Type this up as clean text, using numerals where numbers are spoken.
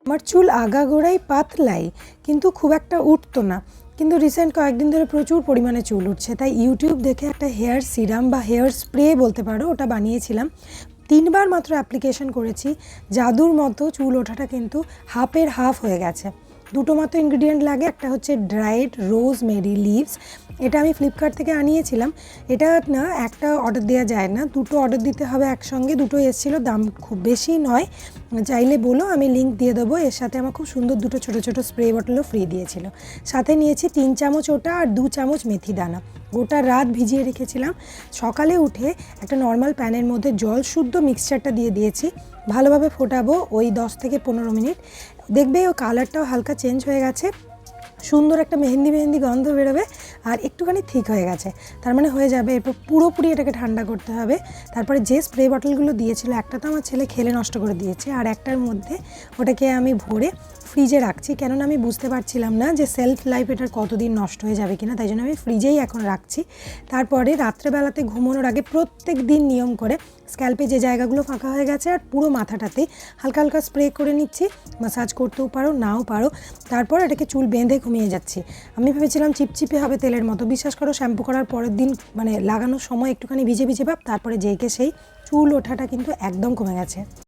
আমার চুল আগাগোড়াই পাতলাই, কিন্তু খুব একটা উঠতো না। কিন্তু রিসেন্ট কয়েকদিন ধরে প্রচুর পরিমাণে চুল উঠছে, তাই ইউটিউব দেখে একটা হেয়ার সিরাম বা হেয়ার স্প্রে বলতে পারো, ওটা বানিয়েছিলাম। 3বার মাত্র অ্যাপ্লিকেশন করেছি, জাদুর মতো চুল ওঠাটা কিন্তু হাফের হাফ হয়ে গেছে। দুটো মাত্র ইনগ্রিডিয়েন্ট লাগে, একটা হচ্ছে ড্রাইড রোজমেরি লিভস। এটা আমি ফ্লিপকার্ট থেকে আনিয়েছিলাম। এটা না একটা অর্ডার দেওয়া যায় না, দুটো অর্ডার দিতে হবে একসঙ্গে। দুটো এসেছিলো, দাম খুব বেশি নয়, চাইলে বলো আমি লিঙ্ক দিয়ে দেবো। এর সাথে আমার খুব সুন্দর দুটো ছোটো ছোটো স্প্রে বটলও ফ্রি দিয়েছিল। সাথে নিয়েছি 3 চামচ ওটা আর 2 চামচ মেথি দানা। গোটা রাত ভিজিয়ে রেখেছিলাম। সকালে উঠে একটা নর্মাল প্যানের মধ্যে জল শুদ্ধ মিক্সচারটা দিয়ে দিয়েছি। ভালোভাবে ফোটাবো ওই 10 থেকে 15 মিনিট। দেখবে ও কালারটাও হালকা চেঞ্জ হয়ে গেছে, সুন্দর একটা মেহেন্দি মেহেন্দি গন্ধ বেরোবে, আর একটুখানি ঠিক হয়ে গেছে। তার মানে হয়ে যাবে। এরপর পুরোপুরি এটাকে ঠান্ডা করতে হবে। তারপরে যে স্প্রে বটলগুলো দিয়েছিল, একটা তো আমার ছেলে খেলে নষ্ট করে দিয়েছে, আর একটার মধ্যে ওটাকে আমি ভরে ফ্রিজে রাখছি। কেননা আমি বুঝতে পারছিলাম না যে সেলফ লাইফ এটার কতদিন নষ্ট হয়ে যাবে কিনা, তাই জন্য আমি ফ্রিজেই এখন রাখছি। তারপরে রাত্রেবেলাতে ঘুমানোর আগে প্রত্যেক দিন নিয়ম করে স্ক্যাল্পে যে জায়গাগুলো ফাঁকা হয়ে গেছে আর পুরো মাথাটাতে হালকা হালকা স্প্রে করে নিচ্ছি। মাসাজ করতেও পারো, নাও পারো। তারপর এটাকে চুল বেঁধে ঘুমিয়ে যাচ্ছি। আমি ভেবেছিলাম চিপচিপে হবে তেলের মতো, বিশ্বাস করো শ্যাম্পু করার পরের দিন মানে লাগানোর সময় একটুখানি ভিজে ভিজে ভাব, তারপরে যেইকে সেই চুল ওঠাটা কিন্তু একদম কমে গেছে।